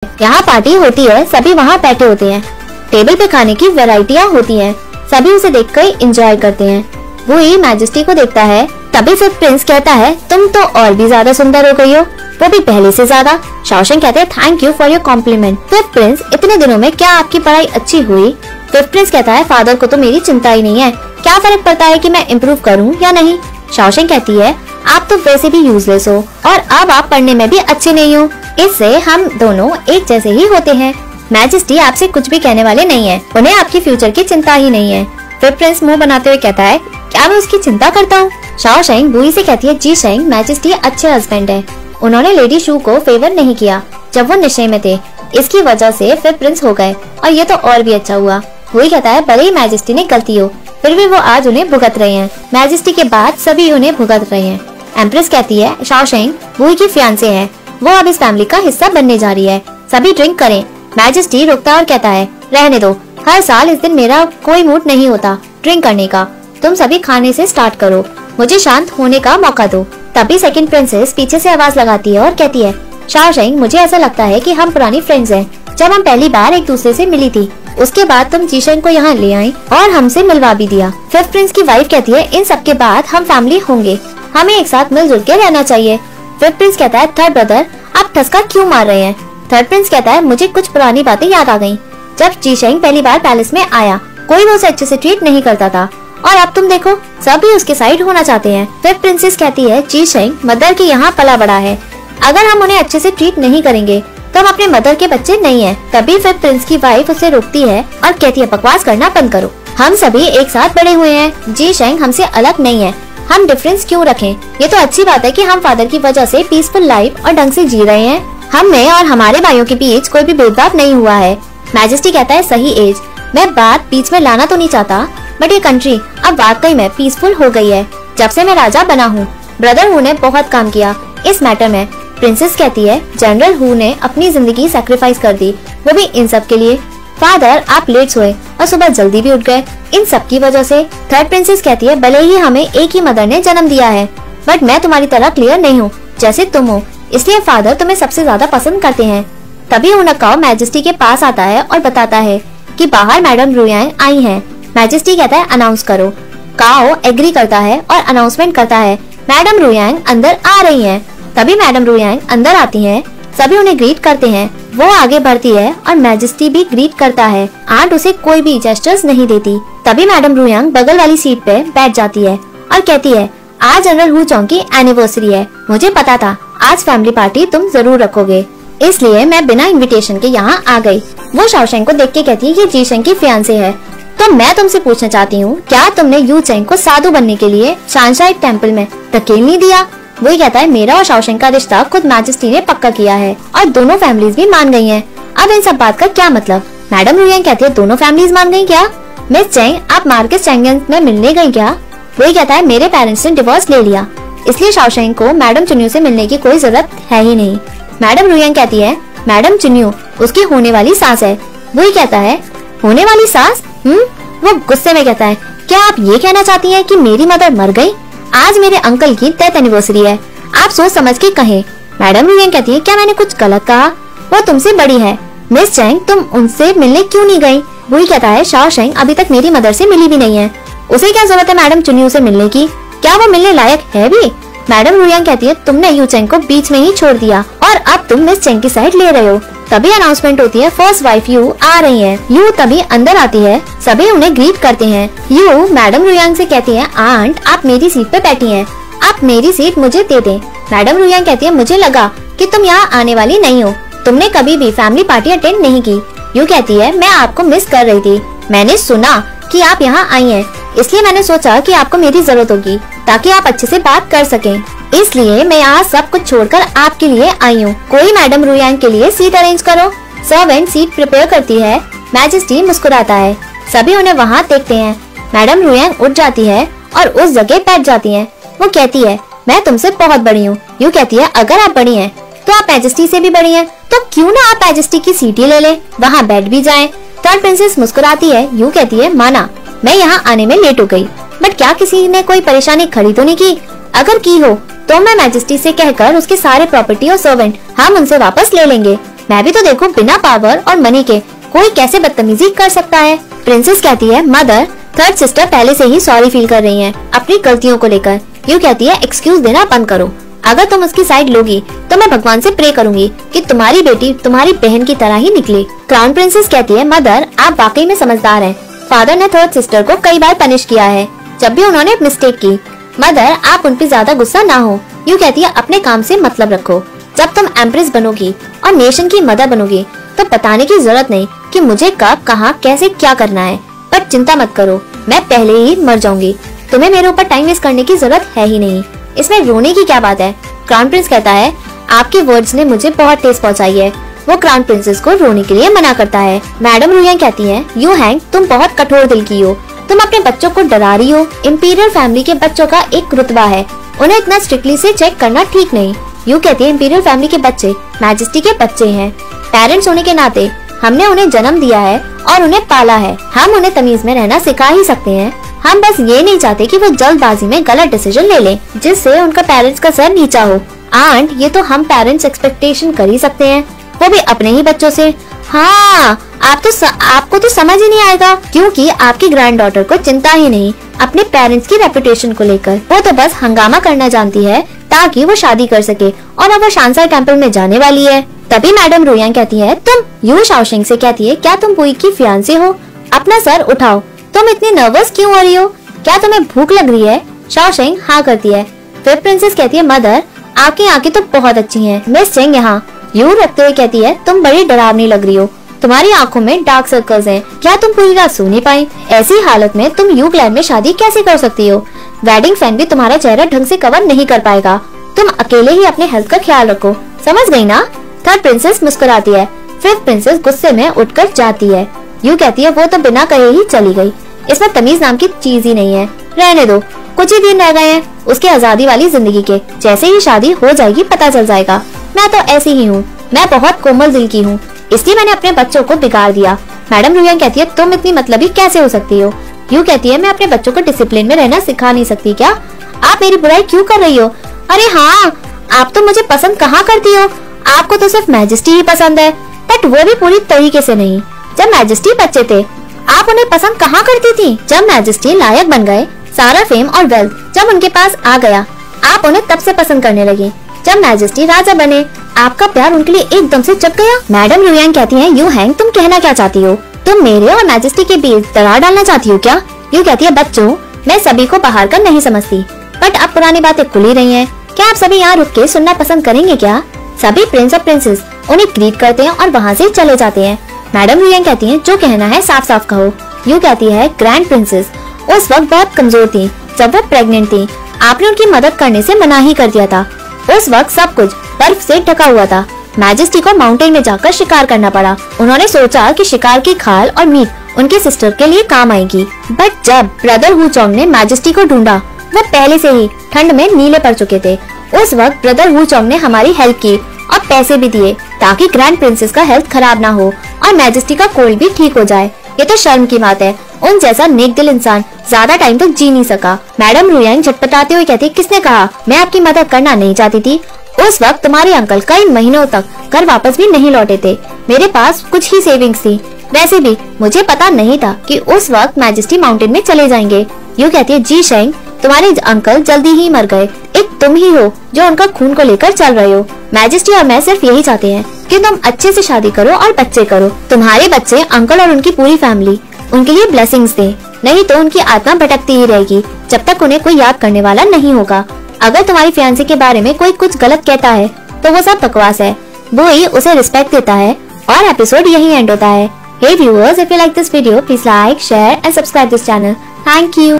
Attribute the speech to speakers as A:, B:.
A: यहाँ पार्टी होती है, सभी वहाँ बैठे होते हैं। टेबल पे खाने की वैरायटियाँ होती हैं, सभी उसे देखकर एंजॉय करते हैं। वो ही मैजेस्टी को देखता है। तभी फिर प्रिंस कहता है, तुम तो और भी ज्यादा सुंदर हो गई हो, वो भी पहले से ज्यादा। शाओशेंग कहते हैं, thank you for your compliment. फिर प्रिंस, इतने दिनों में क्या आपकी पढ़ाई अच्छी हुई? फिर प्रिंस कहता है, फादर को तो मेरी चिंता ही नहीं है, क्या फर्क पड़ता है कि मैं इम्प्रूव करूँ या नहीं। शाओशेंग कहती है, आप तो वैसे भी यूजलेस हो और अब आप पढ़ने में भी अच्छे नहीं हो, इससे हम दोनों एक जैसे ही होते हैं। मैजेस्टी आपसे कुछ भी कहने वाले नहीं है, उन्हें आपकी फ्यूचर की चिंता ही नहीं है। फिर प्रिंस मुंह बनाते हुए कहता है, क्या मैं उसकी चिंता करता हूँ? शाओशेंग बुई से कहती है, जी शेंग, मैजेस्टी अच्छे हस्बैंड है, उन्होंने लेडी शू को फेवर नहीं किया जब वो नशे में थे, इसकी वजह से फिर प्रिंस हो गए और ये तो और भी अच्छा हुआ। बुई कहता है, भले ही मैजेस्टी ने गलती हो, फिर भी वो आज उन्हें भुगत रहे हैं। मैजेस्टी के बाद सभी उन्हें भुगत रहे हैं। एम्प्रेस कहती है, शाओशेंग बुई की फियांसे है, वो अब इस फैमिली का हिस्सा बनने जा रही है, सभी ड्रिंक करें। मैजेस्टी रुकता और कहता है, रहने दो, हर साल इस दिन मेरा कोई मूड नहीं होता ड्रिंक करने का, तुम सभी खाने से स्टार्ट करो, मुझे शांत होने का मौका दो। तभी सेकंड प्रिंसेस पीछे से आवाज लगाती है और कहती है, शाओशेंग, मुझे ऐसा लगता है कि हम पुरानी फ्रेंड्स हैं, जब हम पहली बार एक दूसरे से मिली थी, उसके बाद तुम जीशेंग को यहाँ ले आई और हमसे मिलवा भी दिया। फिफ्थ प्रिंस की वाइफ कहती है, इन सब के बाद हम फैमिली होंगे, हमें एक साथ मिलजुल के रहना चाहिए। फिफ्थ प्रिंस कहता है, थर्ड ब्रदर आप ठसका क्यों मार रहे हैं? थर्ड प्रिंस कहता है, मुझे कुछ पुरानी बातें याद आ गयी, जब जीशेंग पहली बार पैलेस में आया कोई वो उसे अच्छे से ट्रीट नहीं करता था और अब तुम देखो सभी उसके साइड होना चाहते हैं। फिफ्थ प्रिंसेस कहती है, जीशेंग मदर के यहाँ पला बड़ा है, अगर हम उन्हें अच्छे से ट्रीट नहीं करेंगे तो हम अपने मदर के बच्चे नहीं हैं। तभी फिफ्थ प्रिंस की वाइफ उसे रोकती है और कहती है, बकवास करना बंद करो, हम सभी एक साथ बड़े हुए हैं, जीशेंग हमसे अलग नहीं है, हम डिफरेंस क्यों रखें? ये तो अच्छी बात है कि हम फादर की वजह से पीसफुल लाइफ और ढंग से जी रहे हैं, हम में और हमारे भाइयों के बीच कोई भी भेदभाव नहीं हुआ है। मैजेस्टी कहता है, सही एज, मैं बात बीच में लाना तो नहीं चाहता, बट ये कंट्री अब वाकई में पीसफुल हो गई है जब से मैं राजा बना हूँ। ब्रदर हू ने बहुत काम किया इस मैटर में। प्रिंसेस कहती है, जनरल हू ने अपनी जिंदगी सैक्रिफाइस कर दी, वो भी इन सब के लिए। फादर आप लेट सोए और सुबह जल्दी भी उठ गए इन सब की वजह से। थर्ड प्रिंसेस कहती है, भले ही हमें एक ही मदर ने जन्म दिया है, बट मैं तुम्हारी तरह क्लियर नहीं हूँ जैसे तुम हो, इसलिए फादर तुम्हें सबसे ज्यादा पसंद करते हैं। तभी उनकाओ मैजेस्टी के पास आता है और बताता है कि बाहर मैडम रुयांग आई हैं। मैजेस्टी कहता है, अनाउंस करो। काओ एग्री करता है और अनाउंसमेंट करता है, मैडम रुयांग अंदर आ रही हैं। तभी मैडम रुयांग अंदर आती हैं, सभी उन्हें ग्रीट करते हैं, वो आगे बढ़ती है और मैजेस्टी भी ग्रीट करता है। आंट उसे कोई भी जेस्चर्स नहीं देती। तभी मैडम रुयांग बगल वाली सीट पे बैठ जाती है और कहती है, आज जनरल हू चौंग की एनिवर्सरी है, मुझे पता था आज फैमिली पार्टी तुम जरूर रखोगे, इसलिए मैं बिना इनविटेशन के यहाँ आ गई। वो शाओशेंग को देख के कहती है, ये जीशेंग की फियांसे है, तो मैं तुमसे पूछना चाहती हूँ, क्या तुमने यू चेंग को साधु बनने के लिए शानशाई टेम्पल में धकेल नहीं दिया? वही कहता है, मेरा और शाओशेंग का रिश्ता खुद मैजेस्टी ने पक्का किया है और दोनों फैमिलीज भी मान गई हैं। अब इन सब बात का क्या मतलब? मैडम रुयांग कहती है, दोनों फैमिलीज मान गई क्या? मिस चेंग आप मार्केस चैंगियन में मिलने गई क्या? वही कहता है, मेरे पेरेंट्स ने डिवोर्स ले लिया, इसलिए शाओशेंग को मैडम चुन्यू से मिलने की कोई जरूरत है ही नहीं। मैडम रुयांग कहती है, मैडम चुन्यू उसकी होने वाली सास है। वही कहता है, होने वाली सास? वो गुस्से में कहता है, क्या आप ये कहना चाहती हैं कि मेरी मदर मर गई? आज मेरे अंकल की डेथ एनिवर्सरी है, आप सोच समझ के कहें। मैडम रुयांग कहती है, क्या मैंने कुछ गलत कहा? वो तुमसे बड़ी है, मिस चैंग तुम उनसे मिलने क्यों नहीं गई? वही कहता है, शाओशेंग अभी तक मेरी मदर से मिली भी नहीं है, उसे क्या जरूरत है मैडम चुन्यू से मिलने की? क्या वो मिलने लायक है भी? मैडम रुयांग कहती है, तुमने यू चेंग को बीच में ही छोड़ दिया और अब तुम मिस चेंग की साइड ले रहे हो। तभी अनाउंसमेंट होती है, फर्स्ट वाइफ यू आ रही है। यू तभी अंदर आती है, सभी उन्हें ग्रीट करते हैं। यू मैडम रुयांग से कहती है, आंट आप मेरी सीट पे बैठी हैं, आप मेरी सीट मुझे दे दें। मैडम रुयांग कहती है, मुझे लगा कि तुम यहाँ आने वाली नहीं हो, तुमने कभी भी फैमिली पार्टी अटेंड नहीं की। यू कहती है, मैं आपको मिस कर रही थी, मैंने सुना कि आप यहाँ आई हैं, इसलिए मैंने सोचा कि आपको मेरी जरूरत होगी ताकि आप अच्छे से बात कर सकें, इसलिए मैं यहाँ सब कुछ छोड़कर आपके लिए आई हूँ। कोई मैडम रुयांग के लिए सीट अरेंज करो। सर्वेंट सीट प्रिपेयर करती है। मैजेस्टी मुस्कुराता है, सभी उन्हें वहाँ देखते हैं। मैडम रुयांग उठ जाती है और उस जगह बैठ जाती है। वो कहती है, मैं तुमसे बहुत बड़ी हूँ। यू कहती है, अगर आप बड़ी हैं तो आप मैजेस्टी से भी बड़ी हैं, तो क्यों ना आप मैजेस्टी की सीट ही ले ले, वहाँ बैठ भी जाएं। थर्ड प्रिंसेस मुस्कुराती है। यू कहती है, माना मैं यहाँ आने में लेट हो गई, बट क्या किसी ने कोई परेशानी खड़ी तो नहीं की? अगर की हो तो मैं मैजेस्टी से कहकर उसके सारे प्रॉपर्टी और सर्वेंट हम उनसे वापस ले लेंगे। मैं भी तो देखो बिना पावर और मनी के कोई कैसे बदतमीजी कर सकता है। प्रिंसेस कहती है मदर, थर्ड सिस्टर पहले से ही सॉरी फील कर रही हैं अपनी गलतियों को लेकर। यू कहती है एक्सक्यूज देना बंद करो, अगर तुम उसकी साइड लोगी तो मैं भगवान से प्रे करूंगी कि तुम्हारी बेटी तुम्हारी बहन की तरह ही निकले। क्राउन प्रिंसेस कहती है मदर, आप वाकई में समझदार हैं। फादर ने थर्ड सिस्टर को कई बार पनिश किया है जब भी उन्होंने मिस्टेक की। मदर, आप उन पे ज्यादा गुस्सा ना हो। यू कहती है अपने काम से मतलब रखो। जब तुम एम्प्रेस बनोगी और नेशन की मदर बनोगी तो बताने की जरूरत नहीं कि मुझे कब, कहाँ, कैसे, क्या करना है। पर चिंता मत करो, मैं पहले ही मर जाऊंगी। तुम्हें मेरे ऊपर टाइम वेस्ट करने की जरूरत है ही नहीं। इसमें रोने की क्या बात है? क्राउन प्रिंस कहता है आपके वर्ड्स ने मुझे बहुत ठेस पहुंचाई है। वो क्राउन प्रिंसेस को रोने के लिए मना करता है। मैडम रुयांग कहती है यू हैंग, तुम बहुत कठोर दिल की हो। तुम अपने बच्चों को डरा रही हो। इंपीरियल फैमिली के बच्चों का एक रुतबा है, उन्हें इतना स्ट्रिक्टली से चेक करना ठीक नहीं। यू कहती है इंपीरियल फैमिली के बच्चे मैजेस्टी के बच्चे हैं। पेरेंट्स होने के नाते हमने उन्हें जन्म दिया है और उन्हें पाला है। हम उन्हें तमीज में रहना सिखा ही सकते हैं। हम बस ये नहीं चाहते कि वो जल्दबाजी में गलत डिसीजन ले लें जिससे उनका पेरेंट्स का सर नीचा हो। आंट, ये तो हम पेरेंट्स एक्सपेक्टेशन कर ही सकते हैं, वो भी अपने ही बच्चों से। हाँ, आपको तो समझ ही नहीं आएगा क्योंकि आपकी ग्रैंड डॉटर को चिंता ही नहीं अपने पेरेंट्स की रेपुटेशन को लेकर। वो तो बस हंगामा करना जानती है ताकि वो शादी कर सके और अब वो शानसार टेम्पल में जाने वाली है। तभी मैडम रुयांग कहती है तुम। यू शाओशिंग से कहती है क्या तुम पुई की फियांसे हो? अपना सर उठाओ, तुम इतनी नर्वस क्यों हो रही हो? क्या तुम्हें भूख लग रही है? शाओशिंग हाँ करती है। फिर प्रिंसेस कहती है मदर, आपकी आंखें तो बहुत अच्छी हैं। मिस चेंग यहाँ यू रखते हुए कहती है तुम बड़ी डरावनी लग रही हो, तुम्हारी आंखों में डार्क सर्कल्स हैं। क्या तुम पूरी रात सो नहीं पाई? ऐसी हालत में तुम यू क्लैन में शादी कैसे कर सकती हो? वेडिंग फैन भी तुम्हारा चेहरा ढंग से कवर नहीं कर पाएगा। तुम अकेले ही अपने हेल्थ का ख्याल रखो, समझ गई ना? थर्ड प्रिंसेस मुस्कुराती है। फिफ्थ प्रिंसेस गुस्से में उठकर जाती है। यू कहती है वो तो बिना कहे ही चली गई, इसमें तमीज नाम की चीज ही नहीं है। रहने दो, कुछ ही दिन रह गए हैं उसके आजादी वाली जिंदगी के। जैसे ही शादी हो जाएगी पता चल जाएगा। मैं तो ऐसी ही हूँ, मैं बहुत कोमल दिल की हूँ, इसलिए मैंने अपने बच्चों को बिगाड़ दिया। मैडम रुयांग कहती है तुम इतनी मतलबी कैसे हो सकती हो? यू कहती है मैं अपने बच्चों को डिसिप्लिन में रहना सिखा नहीं सकती क्या? आप मेरी बुराई क्यों कर रही हो? अरे हाँ, आप तो मुझे पसंद कहाँ करती हो? आपको तो सिर्फ मैजेस्टी ही पसंद है, बट वो भी पूरी तरीके से नहीं। जब मैजेस्टी बच्चे थे आप उन्हें पसंद कहाँ करती थी? जब मैजेस्टी लायक बन गए, सारा फेम और वेल्थ जब उनके पास आ गया, आप उन्हें तब से पसंद करने लगी। जब मैजेस्टी राजा बने, आपका प्यार उनके लिए एकदम से जग गया। मैडम रुयांग कहती है यू हैंग, तुम कहना क्या चाहती हो? तुम मेरे और मैजेस्टी के बीच दरार डालना चाहती हो क्या? यू कहती है बच्चों, मैं सभी को बाहर कर नहीं समझती, बट अब पुरानी बातें खुल ही रही हैं। क्या आप सभी यहाँ रुक के सुनना पसंद करेंगे क्या? सभी प्रिंस और प्रिंसेस उन्हें ग्रीट करते हैं और वहाँ से चले जाते हैं। मैडम रुयांग कहती है जो कहना है साफ साफ कहो। यू कहती है ग्रैंड प्रिंसेस उस वक्त बहुत कमजोर थी जब वो प्रेग्नेंट थी, आपने उनकी मदद करने से मना ही कर दिया था। उस वक्त सब कुछ बर्फ से ढका हुआ था। मैजेस्टी को माउंटेन में जाकर शिकार करना पड़ा। उन्होंने सोचा कि शिकार की खाल और मीट उनके सिस्टर के लिए काम आएगी, बट जब ब्रदर हु चोंग ने मैजेस्टी को ढूंढा, वो पहले से ही ठंड में नीले पड़ चुके थे। उस वक्त ब्रदर हु चोंग ने हमारी हेल्प की और पैसे भी दिए ताकि ग्रैंड प्रिंसेस का हेल्थ खराब ना हो और मैजेस्टी का कोल्ड भी ठीक हो जाए। ये तो शर्म की बात है, उन जैसा नेक दिल इंसान ज्यादा टाइम तक जी नहीं सका। मैडम रुयांग झटपटाते हुए कहती किसने कहा मैं आपकी मदद करना नहीं चाहती थी? उस वक्त तुम्हारे अंकल कई महीनों तक घर वापस भी नहीं लौटे थे। मेरे पास कुछ ही सेविंग्स थी। वैसे भी मुझे पता नहीं था कि उस वक्त मैजेस्टी माउंटेन में चले जाएंगे। यू कहती है जी शेंग, तुम्हारे अंकल जल्दी ही मर गए। एक तुम ही हो जो उनका खून को लेकर चल रहे हो। मैजेस्टी और मैं सिर्फ यही चाहते हैं कि तुम अच्छे से शादी करो और बच्चे करो। तुम्हारे बच्चे अंकल और उनकी पूरी फैमिली उनके लिए ब्लेसिंग्स दे, नहीं तो उनकी आत्मा भटकती ही रहेगी जब तक उन्हें कोई याद करने वाला नहीं होगा। अगर तुम्हारी फियांसे के बारे में कोई कुछ गलत कहता है तो वो सब बकवास है, वो ही उसे रिस्पेक्ट देता है। और एपिसोड यही एंड होता है। Hey viewers, if you like this video, please like, share and subscribe this channel. Thank you.